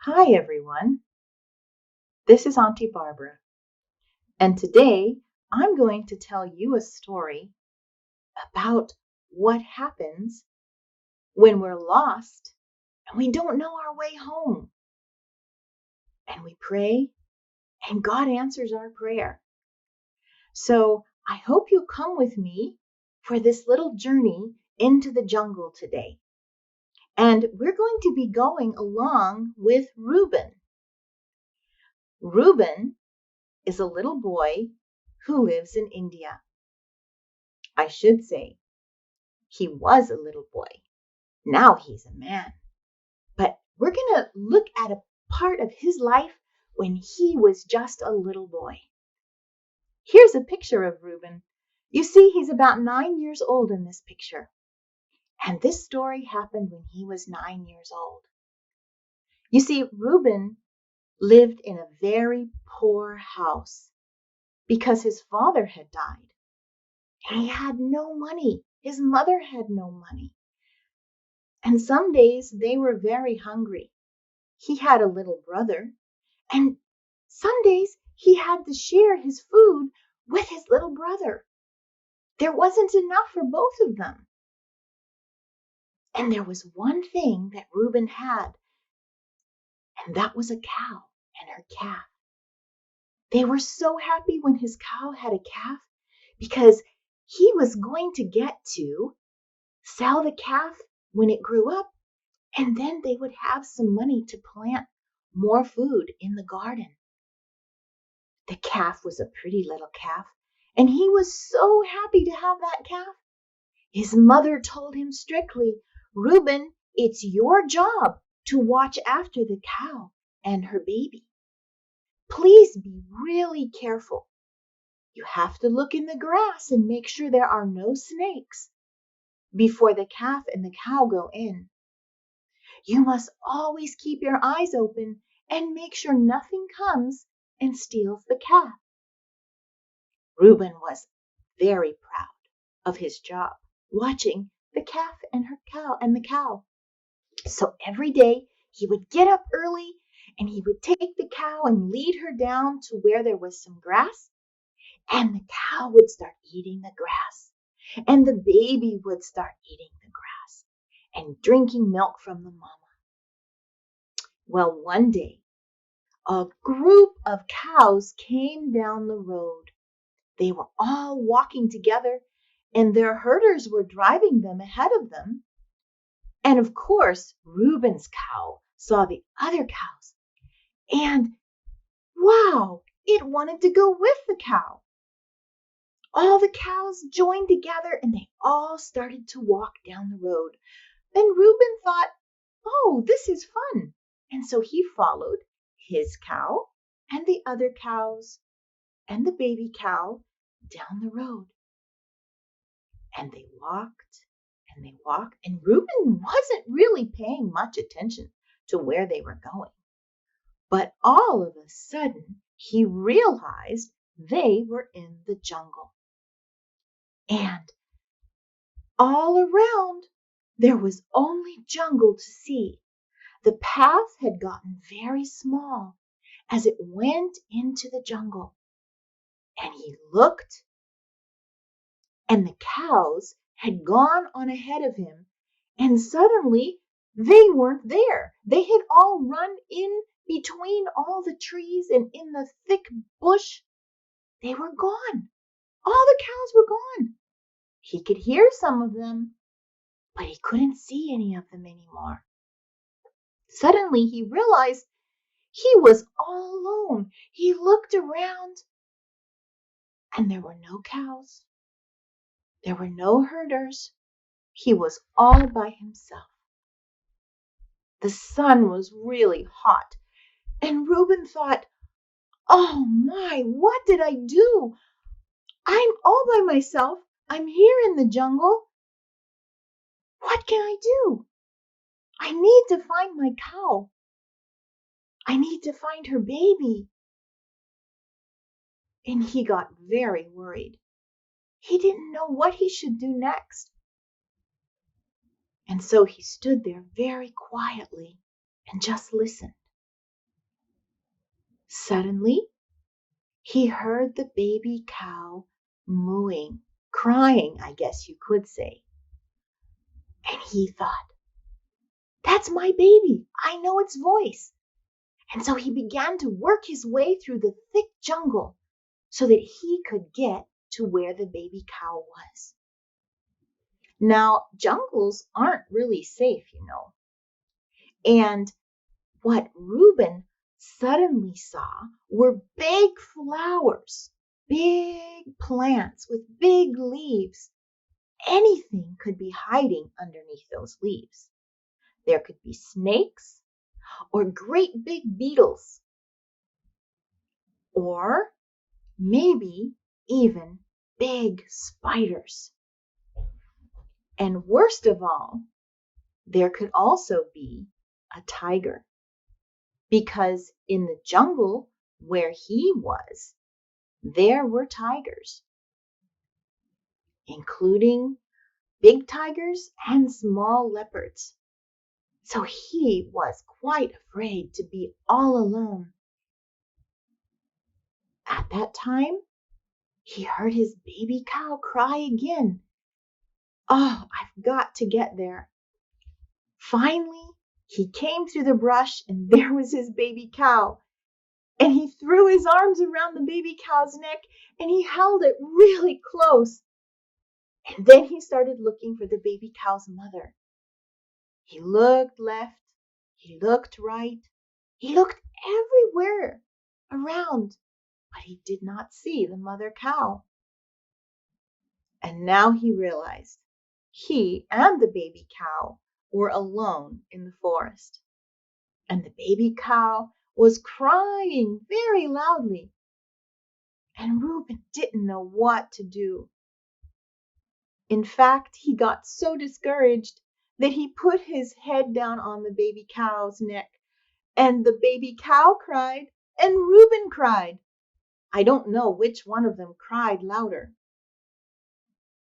Hi everyone, this is Auntie Barbara, and today I'm going to tell you a story about what happens when we're lost and we don't know our way home. And we pray, and God answers our prayer. So I hope you'll come with me for this little journey into the jungle today. And we're going to be going along with Reuben. Reuben is a little boy who lives in India. I should say, he was a little boy. Now he's a man. But we're going to look at a part of his life when he was just a little boy. Here's a picture of Reuben. You see, he's about 9 years old in this picture. And this story happened when he was 9 years old. You see, Reuben lived in a very poor house because his father had died. And he had no money. His mother had no money. And some days they were very hungry. He had a little brother, and some days he had to share his food with his little brother. There wasn't enough for both of them. And there was one thing that Reuben had, and that was a cow and her calf. They were so happy when his cow had a calf because he was going to get to sell the calf when it grew up, and then they would have some money to plant more food in the garden. The calf was a pretty little calf, and he was so happy to have that calf. His mother told him strictly, "Reuben, it's your job to watch after the cow and her baby. Please be really careful. You have to look in the grass and make sure there are no snakes before the calf and the cow go in. You must always keep your eyes open and make sure nothing comes and steals the calf." Reuben was very proud of his job, watching the calf and the cow. So every day he would get up early and he would take the cow and lead her down to where there was some grass, and the cow would start eating the grass, and the baby would start eating the grass and drinking milk from the mama. Well, one day a group of cows came down the road. They were all walking together, and their herders were driving them ahead of them. And of course, Reuben's cow saw the other cows, and wow, it wanted to go with the cow. All the cows joined together, and they all started to walk down the road. Then Reuben thought, "Oh, this is fun." And so he followed his cow and the other cows and the baby cow down the road. And they walked and they walked, and Reuben wasn't really paying much attention to where they were going. But all of a sudden, he realized they were in the jungle. And all around, there was only jungle to see. The path had gotten very small as it went into the jungle. And he looked, and the cows had gone on ahead of him, and suddenly they weren't there. They had all run in between all the trees and in the thick bush. They were gone. All the cows were gone. He could hear some of them, but he couldn't see any of them anymore. Suddenly he realized he was all alone. He looked around, and there were no cows. There were no herders. He was all by himself. The sun was really hot, and Reuben thought, "Oh my, what did I do? I'm all by myself. I'm here in the jungle. What can I do? I need to find my cow. I need to find her baby." And he got very worried. He didn't know what he should do next. And so he stood there very quietly and just listened. Suddenly, he heard the baby cow mooing, crying, I guess you could say. And he thought, that's my baby. I know its voice. And so he began to work his way through the thick jungle so that he could get to where the baby cow was. Now, jungles aren't really safe, And what Reuben suddenly saw were big flowers, big plants with big leaves. Anything could be hiding underneath those leaves. There could be snakes or great big beetles, or maybe even big spiders. And worst of all, there could also be a tiger, because in the jungle where he was, there were tigers, including big tigers and small leopards. So he was quite afraid to be all alone. At that time, he heard his baby cow cry again. Oh, I've got to get there. Finally, he came through the brush and there was his baby cow. And he threw his arms around the baby cow's neck and he held it really close. And then he started looking for the baby cow's mother. He looked left, he looked right, he looked everywhere around, but he did not see the mother cow. And now he realized he and the baby cow were alone in the forest. And the baby cow was crying very loudly. And Reuben didn't know what to do. In fact, he got so discouraged that he put his head down on the baby cow's neck. And the baby cow cried, and Reuben cried. I don't know which one of them cried louder,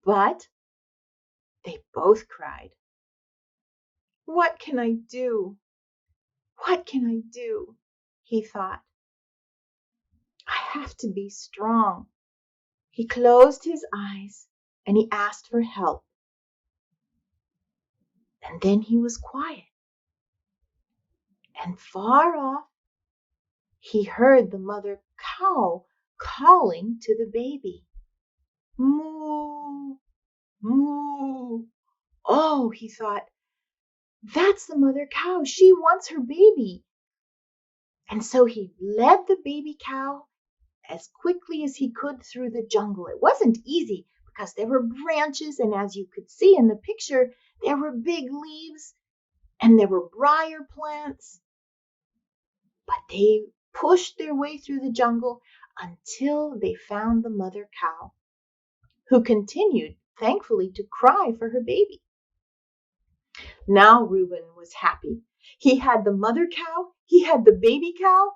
but they both cried. What can I do? What can I do? He thought. I have to be strong. He closed his eyes and he asked for help. And then he was quiet. And far off, he heard the mother cow calling to the baby. Moo, moo. Oh, he thought, that's the mother cow. She wants her baby. And so he led the baby cow as quickly as he could through the jungle. It wasn't easy because there were branches, and as you could see in the picture, there were big leaves and there were briar plants. But they pushed their way through the jungle until they found the mother cow, who continued, thankfully, to cry for her baby. Now Reuben was happy. He had the mother cow, he had the baby cow,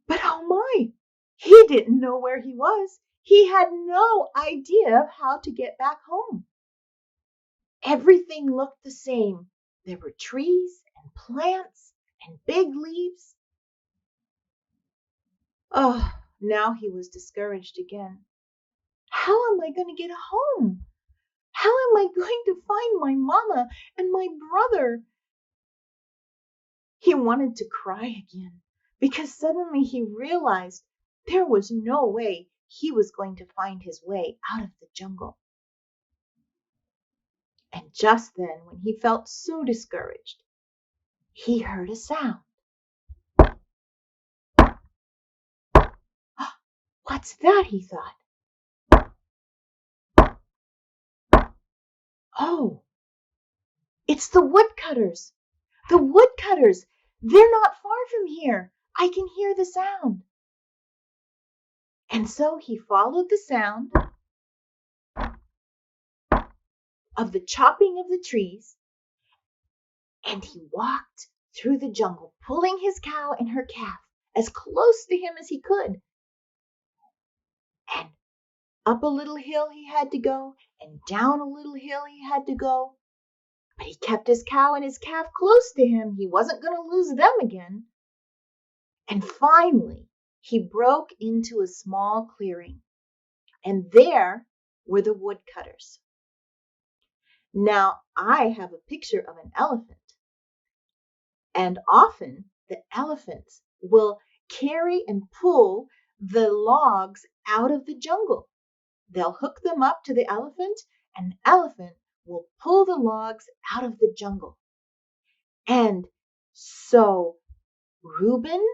but oh my, he didn't know where he was. He had no idea of how to get back home. Everything looked the same. There were trees and plants and big leaves. Oh, now he was discouraged again. How am I going to get home? How am I going to find my mama and my brother? He wanted to cry again because suddenly he realized there was no way he was going to find his way out of the jungle. And just then, when he felt so discouraged, he heard a sound. What's that? He thought. Oh, it's the woodcutters. The woodcutters. They're not far from here. I can hear the sound. And so he followed the sound of the chopping of the trees, and he walked through the jungle, pulling his cow and her calf as close to him as he could. And up a little hill he had to go, and down a little hill he had to go. But he kept his cow and his calf close to him. He wasn't going to lose them again. And finally, he broke into a small clearing, and there were the woodcutters. Now, I have a picture of an elephant, and often the elephants will carry and pull the logs out of the jungle. They'll hook them up to the elephant, and the elephant will pull the logs out of the jungle. And so Reuben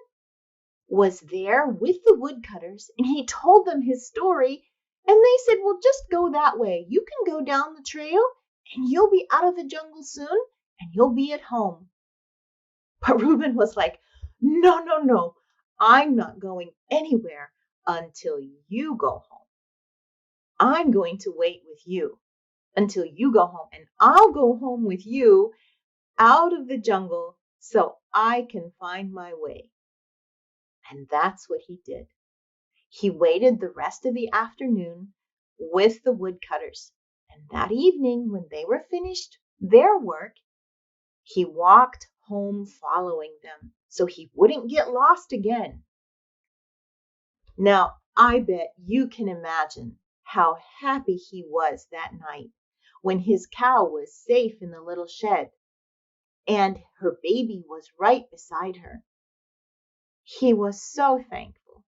was there with the woodcutters, and he told them his story, and they said, well, just go that way. You can go down the trail, and you'll be out of the jungle soon, and you'll be at home. But Reuben was like, no, no, no, I'm not going anywhere until you go home. I'm going to wait with you until you go home, and I'll go home with you out of the jungle so I can find my way. And that's what he did. He waited the rest of the afternoon with the woodcutters, and that evening, when they were finished their work, he walked home following them so he wouldn't get lost again. Now, I bet you can imagine how happy he was that night when his cow was safe in the little shed and her baby was right beside her. He was so thankful.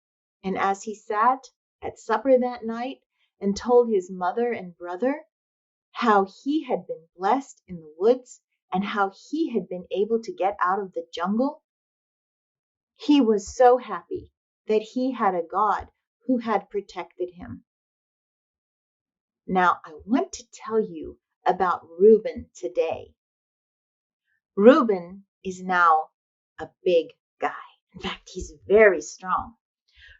And as he sat at supper that night and told his mother and brother how he had been blessed in the woods and how he had been able to get out of the jungle, he was so happy that he had a God who had protected him. Now, I want to tell you about Reuben today. Reuben is now a big guy. In fact, he's very strong.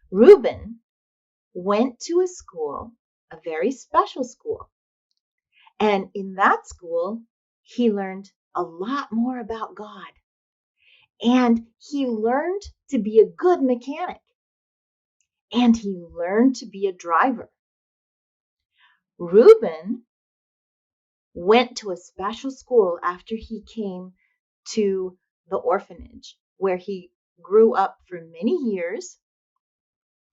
Reuben went to a school, a very special school. And in that school, he learned a lot more about God. And he learned to be a good mechanic. And he learned to be a driver. Reuben went to a special school after he came to the orphanage, where he grew up for many years